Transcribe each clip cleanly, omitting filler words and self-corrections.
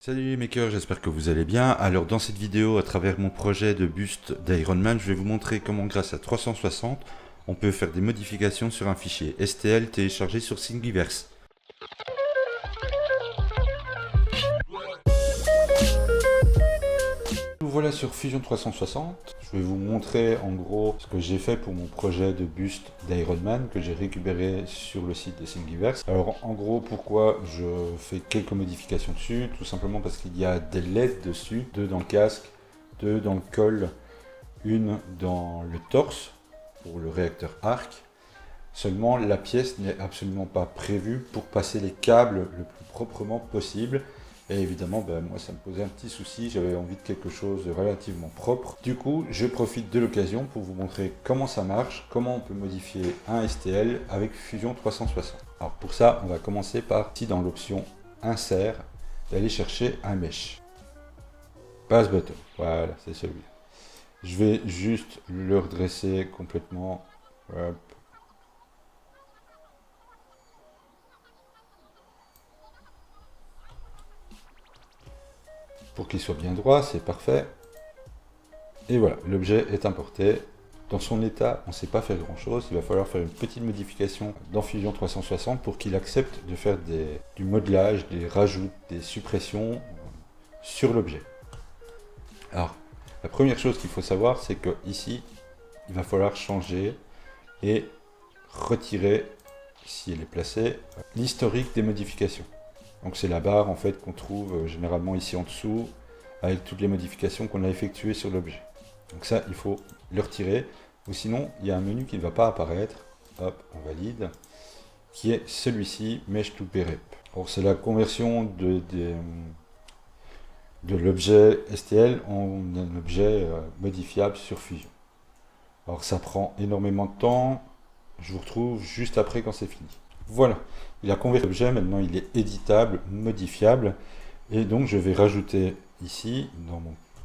Salut les makers, j'espère que vous allez bien. Alors dans cette vidéo, à travers mon projet de buste d'Iron Man, je vais vous montrer comment grâce à 360, on peut faire des modifications sur un fichier STL téléchargé sur Thingiverse. Voilà sur Fusion 360. Je vais vous montrer en gros ce que j'ai fait pour mon projet de buste d'Iron Man que j'ai récupéré sur le site de Thingiverse. Alors en gros, pourquoi je fais quelques modifications dessus? Tout simplement parce qu'il y a des LED dessus, deux dans le casque, deux dans le col, une dans le torse pour le réacteur arc. Seulement la pièce n'est absolument pas prévue pour passer les câbles le plus proprement possible. Et évidemment, moi ça me posait un petit souci, j'avais envie de quelque chose de relativement propre. Du coup, je profite de l'occasion pour vous montrer comment ça marche, comment on peut modifier un STL avec Fusion 360. Alors pour ça, on va commencer par, ici dans l'option Insert, d'aller chercher un mesh. Pass button, voilà, c'est celui-là. Je vais juste le redresser complètement. Hop. Pour qu'il soit bien droit, c'est parfait. Et voilà, l'objet est importé. Dans son état, on ne sait pas faire grand chose. Il va falloir faire une petite modification dans Fusion 360 pour qu'il accepte de faire du modelage, des rajouts, des suppressions sur l'objet. Alors, la première chose qu'il faut savoir, c'est que ici, il va falloir changer et retirer, si elle est placée, l'historique des modifications. Donc c'est la barre en fait qu'on trouve généralement ici en dessous avec toutes les modifications qu'on a effectuées sur l'objet. Donc ça, il faut le retirer, ou sinon il y a un menu qui ne va pas apparaître. Hop, on valide, qui est celui-ci, Mesh to Berep. Alors c'est la conversion de l'objet STL en un objet modifiable sur Fusion. Alors ça prend énormément de temps, je vous retrouve juste après quand c'est fini. Voilà, il a converti l'objet, maintenant il est éditable, modifiable, et donc je vais rajouter ici,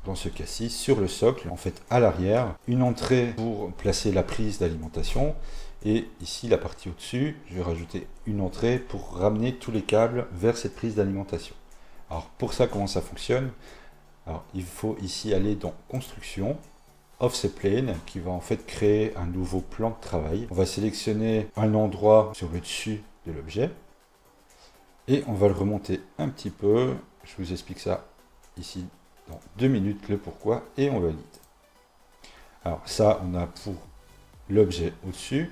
dans ce cas-ci, sur le socle, en fait à l'arrière, une entrée pour placer la prise d'alimentation, et ici la partie au-dessus, je vais rajouter une entrée pour ramener tous les câbles vers cette prise d'alimentation. Alors pour ça, comment ça fonctionne? Alors il faut ici aller dans Construction, Offset Plane, qui va en fait créer un nouveau plan de travail. On va sélectionner un endroit sur le dessus de l'objet et on va le remonter un petit peu. Je vous explique ça ici dans 2 minutes, le pourquoi, et on valide. Alors ça, on a pour l'objet au-dessus.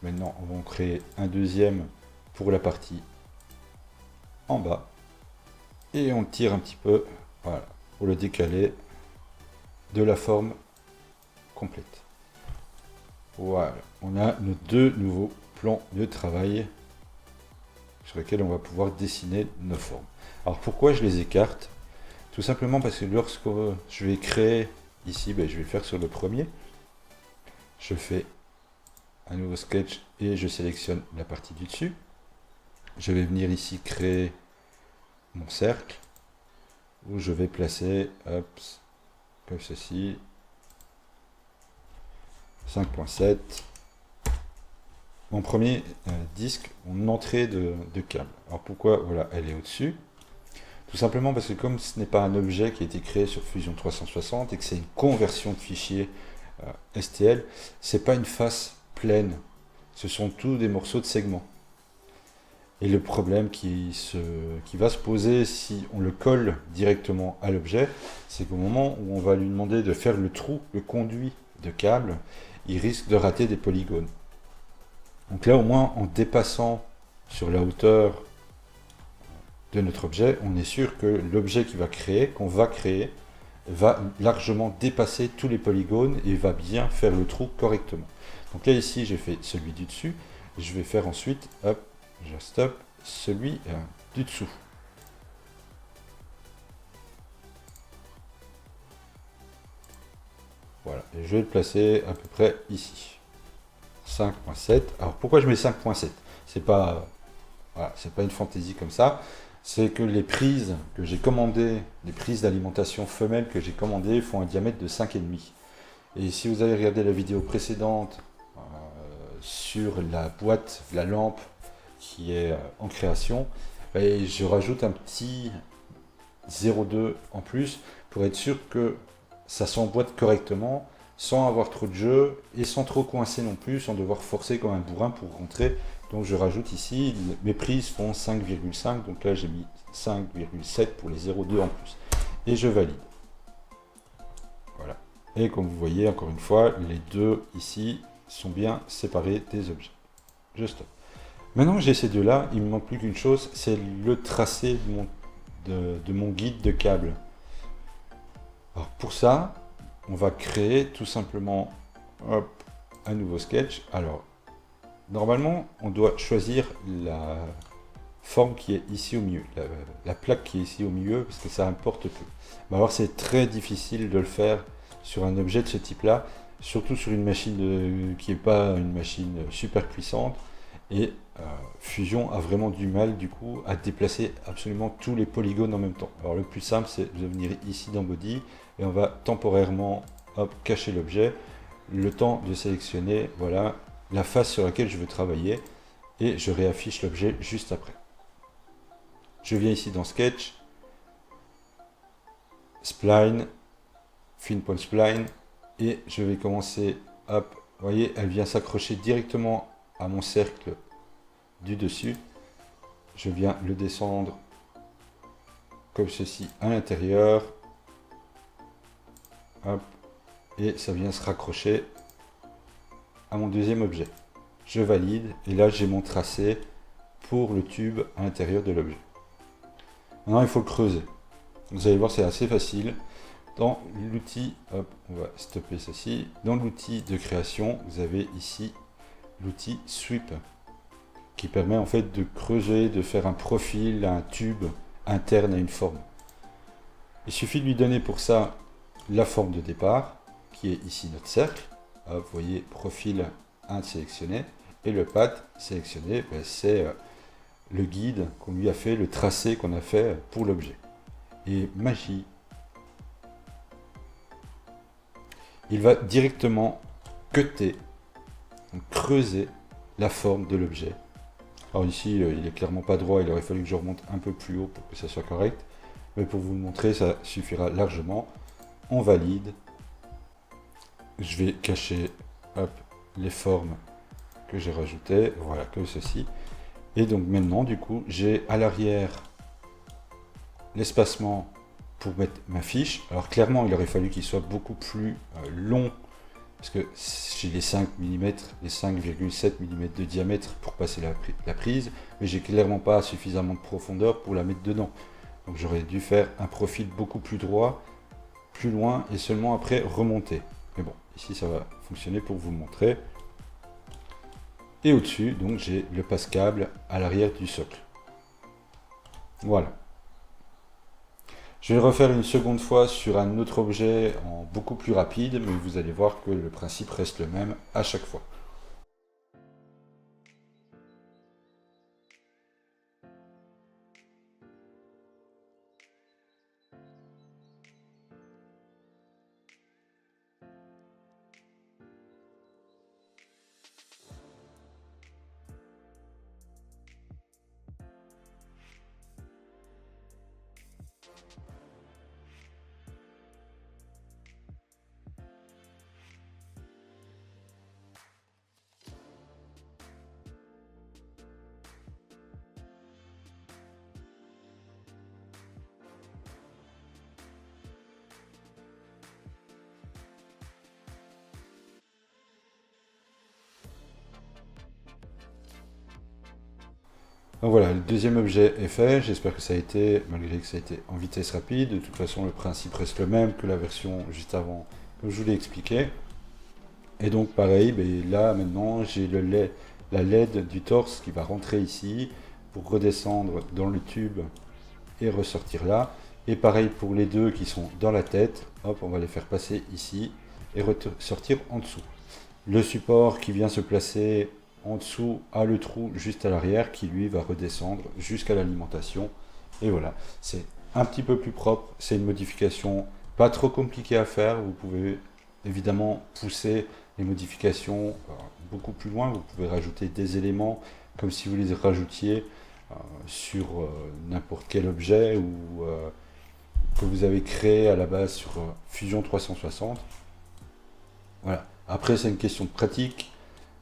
Maintenant, on va en créer un deuxième pour la partie en bas et on le tire un petit peu, voilà, pour le décaler de la forme complète. Voilà, on a nos deux nouveaux plans de travail sur lesquels on va pouvoir dessiner nos formes. Alors pourquoi je les écarte? Tout simplement parce que lorsque je vais créer ici, je vais le faire sur le premier. Je fais un nouveau sketch et je sélectionne la partie du dessus. Je vais venir ici créer mon cercle où je vais placer, hop, comme ceci, 5.7, mon premier disque, mon entrée de câble. Alors pourquoi voilà, elle est au-dessus? Tout simplement parce que comme ce n'est pas un objet qui a été créé sur Fusion 360 et que c'est une conversion de fichier STL, c'est pas une face pleine, ce sont tous des morceaux de segments. Et le problème qui va se poser si on le colle directement à l'objet, c'est qu'au moment où on va lui demander de faire le trou, le conduit de câble, il risque de rater des polygones. Donc là, au moins, en dépassant sur la hauteur de notre objet, on est sûr que l'objet qu'on va créer, va largement dépasser tous les polygones et va bien faire le trou correctement. Donc là, ici, j'ai fait celui du dessus. Je vais faire ensuite, hop, je stoppe, celui du dessous. Voilà, et je vais le placer à peu près ici. 5.7. Alors pourquoi je mets 5.7? C'est pas, voilà, c'est pas une fantaisie comme ça. C'est que les prises que j'ai commandées, les prises d'alimentation femelles que j'ai commandées font un diamètre de 5,5. Et si vous avez regardé la vidéo précédente sur la boîte, la lampe qui est en création, je rajoute un petit 0,2 en plus pour être sûr que ça s'emboîte correctement sans avoir trop de jeu et sans trop coincer non plus, sans devoir forcer comme un bourrin pour rentrer. Donc je rajoute ici, mes prises font 5,5, donc là j'ai mis 5,7 pour les 0,2 en plus. Et je valide. Voilà. Et comme vous voyez, encore une fois, les deux ici sont bien séparés des objets. Je stoppe. Maintenant que j'ai ces deux-là, il me manque plus qu'une chose, c'est le tracé de mon guide de câble. Alors pour ça, on va créer tout simplement hop, un nouveau sketch. Alors, normalement, on doit choisir la forme qui est ici au milieu, la plaque qui est ici au milieu, parce que ça importe peu. Mais alors, c'est très difficile de le faire sur un objet de ce type-là, surtout sur une machine qui n'est pas une machine super puissante. Et Fusion a vraiment du mal, du coup, à déplacer absolument tous les polygones en même temps. Alors, le plus simple, c'est de venir ici dans Body, et on va temporairement cacher l'objet, le temps de sélectionner voilà, la face sur laquelle je veux travailler, et je réaffiche l'objet juste après. Je viens ici dans Sketch, Spline, Fin Point Spline, et je vais commencer, hop, vous voyez, elle vient s'accrocher directement à mon cercle du dessus. Je viens le descendre comme ceci à l'intérieur. Hop, et ça vient se raccrocher à mon deuxième objet. Je valide et là j'ai mon tracé pour le tube à l'intérieur de l'objet. Maintenant il faut le creuser. Vous allez voir, c'est assez facile. Dans l'outil, hop, on va stopper ceci. Dans l'outil de création, vous avez ici l'outil Sweep qui permet en fait de creuser, de faire un profil, un tube interne à une forme. Il suffit de lui donner pour ça la forme de départ, qui est ici notre cercle. Hop, vous voyez, profil 1 sélectionné, et le path sélectionné, ben, c'est le guide qu'on lui a fait, le tracé qu'on a fait pour l'objet. Et magie, il va directement cutter, donc creuser la forme de l'objet. Alors ici, il est clairement pas droit, il aurait fallu que je remonte un peu plus haut pour que ça soit correct. Mais pour vous le montrer, ça suffira largement. On valide. Je vais cacher hop, les formes que j'ai rajoutées. Voilà, comme ceci. Et donc maintenant, du coup, j'ai à l'arrière l'espacement pour mettre ma fiche. Alors clairement, il aurait fallu qu'il soit beaucoup plus long, parce que j'ai les 5 mm, les 5,7 mm de diamètre pour passer la prise, mais j'ai clairement pas suffisamment de profondeur pour la mettre dedans. Donc j'aurais dû faire un profil beaucoup plus droit, plus loin, et seulement après remonter. Mais bon, ici ça va fonctionner pour vous le montrer. Et au-dessus, donc j'ai le passe-câble à l'arrière du socle. Voilà. Je vais le refaire une seconde fois sur un autre objet en beaucoup plus rapide, mais vous allez voir que le principe reste le même à chaque fois. Donc voilà, le deuxième objet est fait. J'espère que ça a été, malgré que ça a été en vitesse rapide, de toute façon le principe reste le même que la version juste avant, comme je vous l'ai expliqué. Et donc pareil, ben là maintenant j'ai la LED du torse qui va rentrer ici pour redescendre dans le tube et ressortir là. Et pareil pour les deux qui sont dans la tête, hop, on va les faire passer ici et ressortir en dessous. Le support qui vient se placer en dessous a le trou juste à l'arrière qui lui va redescendre jusqu'à l'alimentation. Et voilà, c'est un petit peu plus propre, c'est une modification pas trop compliquée à faire. Vous pouvez évidemment pousser les modifications beaucoup plus loin, vous pouvez rajouter des éléments comme si vous les rajoutiez sur n'importe quel objet ou que vous avez créé à la base sur Fusion 360. Voilà. Après, c'est une question de pratique.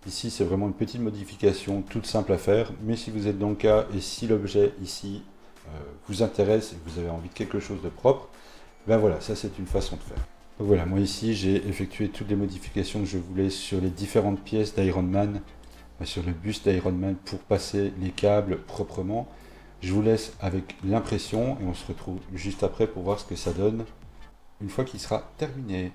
Ici, c'est vraiment une petite modification toute simple à faire. Mais si vous êtes dans le cas et si l'objet ici vous intéresse et que vous avez envie de quelque chose de propre, ben voilà, ça c'est une façon de faire. Donc voilà, moi ici, j'ai effectué toutes les modifications que je voulais sur les différentes pièces d'Iron Man, sur le buste d'Iron Man pour passer les câbles proprement. Je vous laisse avec l'impression et on se retrouve juste après pour voir ce que ça donne une fois qu'il sera terminé.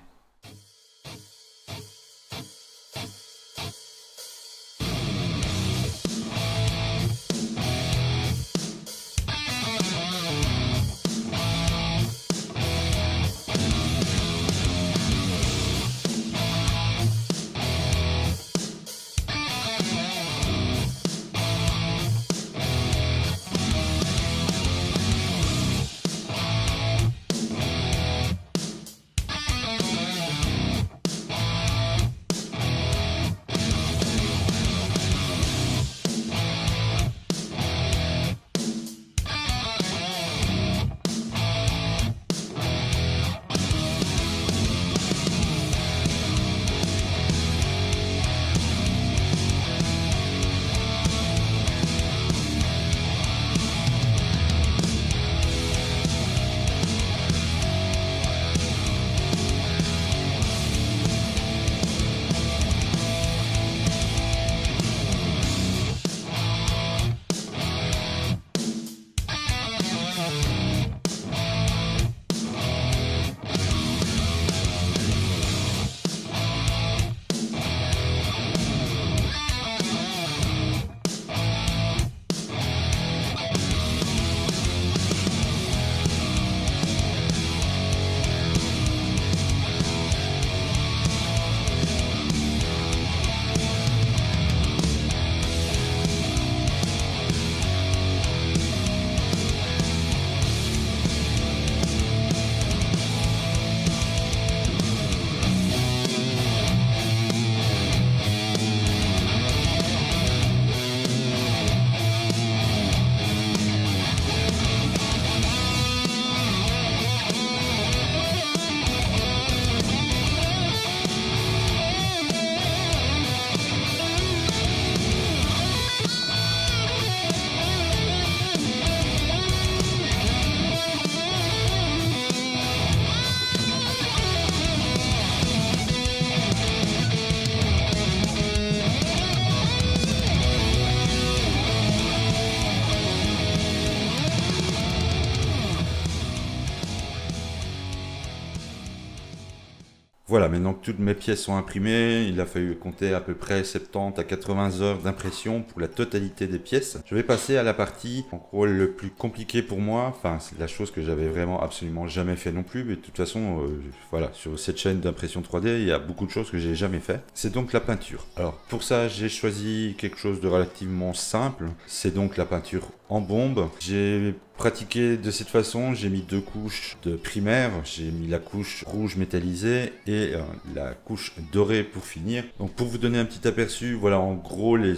Voilà, maintenant que toutes mes pièces sont imprimées, il a fallu compter à peu près 70 à 80 heures d'impression pour la totalité des pièces. Je vais passer à la partie, en gros, le plus compliqué pour moi. Enfin, c'est la chose que j'avais vraiment absolument jamais fait non plus. Mais de toute façon, voilà, sur cette chaîne d'impression 3D, il y a beaucoup de choses que j'ai jamais fait. C'est donc la peinture. Alors, pour ça, j'ai choisi quelque chose de relativement simple. C'est donc la peinture en bombe. J'ai pratiqué de cette façon, j'ai mis 2 couches de primaire, j'ai mis la couche rouge métallisée et la couche dorée pour finir. Donc pour vous donner un petit aperçu, voilà en gros les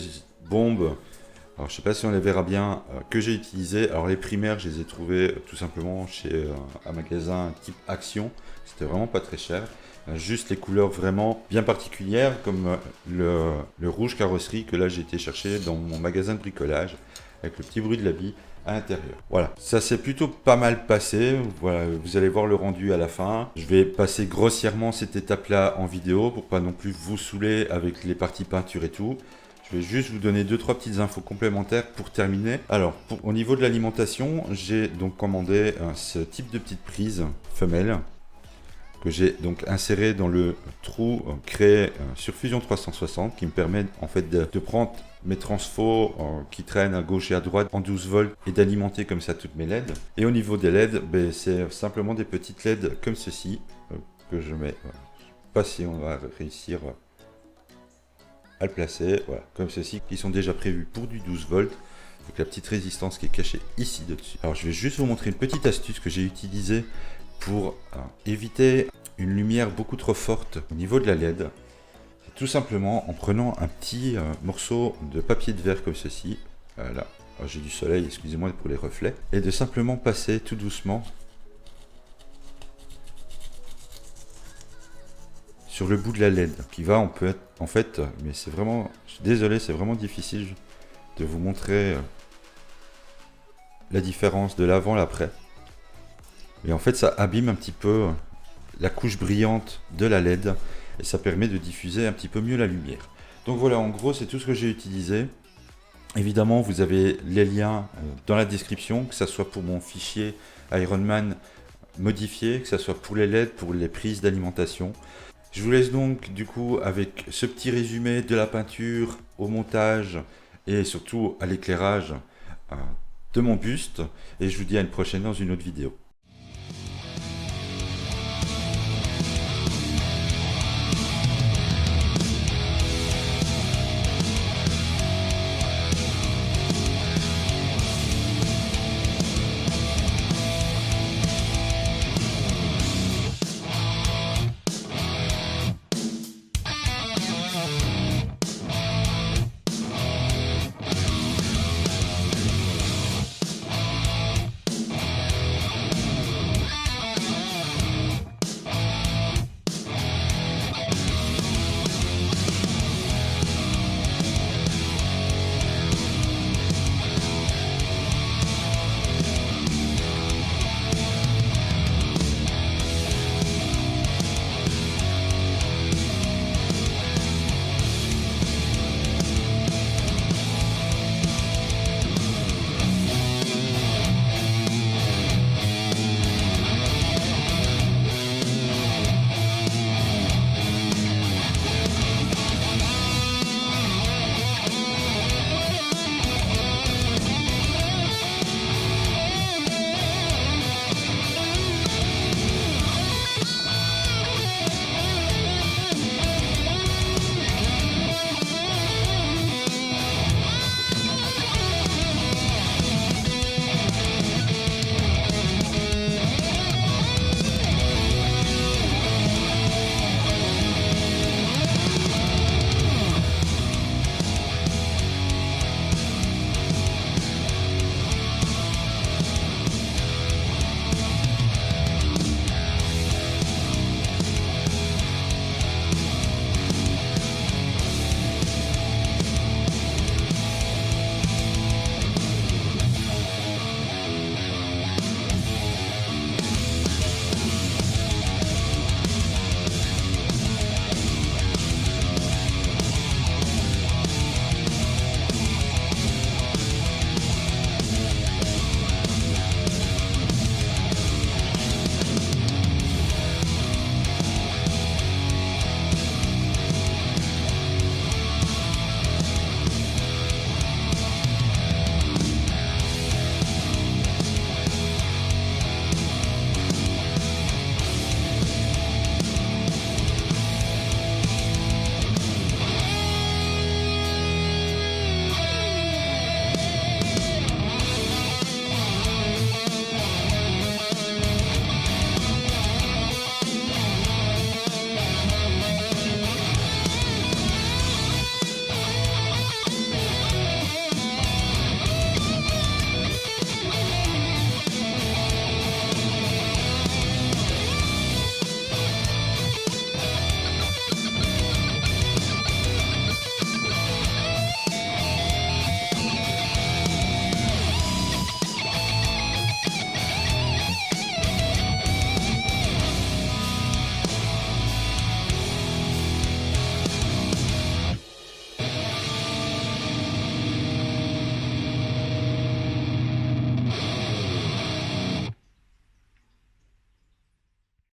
bombes, alors je sais pas si on les verra bien, que j'ai utilisées. Alors les primaires, je les ai trouvées tout simplement chez un magasin type Action, c'était vraiment pas très cher. Juste les couleurs vraiment bien particulières comme le rouge carrosserie que là j'ai été chercher dans mon magasin de bricolage avec le petit bruit de la bille à l'intérieur. Voilà, ça s'est plutôt pas mal passé. Voilà, vous allez voir le rendu à la fin. Je vais passer grossièrement cette étape-là en vidéo pour pas non plus vous saouler avec les parties peinture et tout. Je vais juste vous donner 2-3 petites infos complémentaires pour terminer. Alors, au niveau de l'alimentation, j'ai donc commandé ce type de petite prise femelle que j'ai donc inséré dans le trou créé sur Fusion 360 qui me permet en fait de prendre mes transfos qui traînent à gauche et à droite en 12 volts et d'alimenter comme ça toutes mes LED. Et au niveau des LED, c'est simplement des petites LED comme ceci que je mets. Je sais pas si on va réussir à le placer. Voilà, comme ceci qui sont déjà prévus pour du 12 volts. Donc la petite résistance qui est cachée ici dessus. Alors je vais juste vous montrer une petite astuce que j'ai utilisée pour éviter une lumière beaucoup trop forte au niveau de la LED. Tout simplement en prenant un petit morceau de papier de verre comme ceci, là, j'ai du soleil, excusez-moi pour les reflets, et de simplement passer tout doucement sur le bout de la LED qui va, on peut être, en fait, mais c'est vraiment, je suis désolé, c'est vraiment difficile de vous montrer la différence de l'avant et l'après. Et en fait, ça abîme un petit peu la couche brillante de la LED et ça permet de diffuser un petit peu mieux la lumière. Donc voilà, en gros, c'est tout ce que j'ai utilisé. Évidemment, vous avez les liens dans la description, que ce soit pour mon fichier Ironman modifié, que ce soit pour les LED, pour les prises d'alimentation. Je vous laisse donc du coup avec ce petit résumé de la peinture au montage et surtout à l'éclairage de mon buste. Et je vous dis à une prochaine dans une autre vidéo.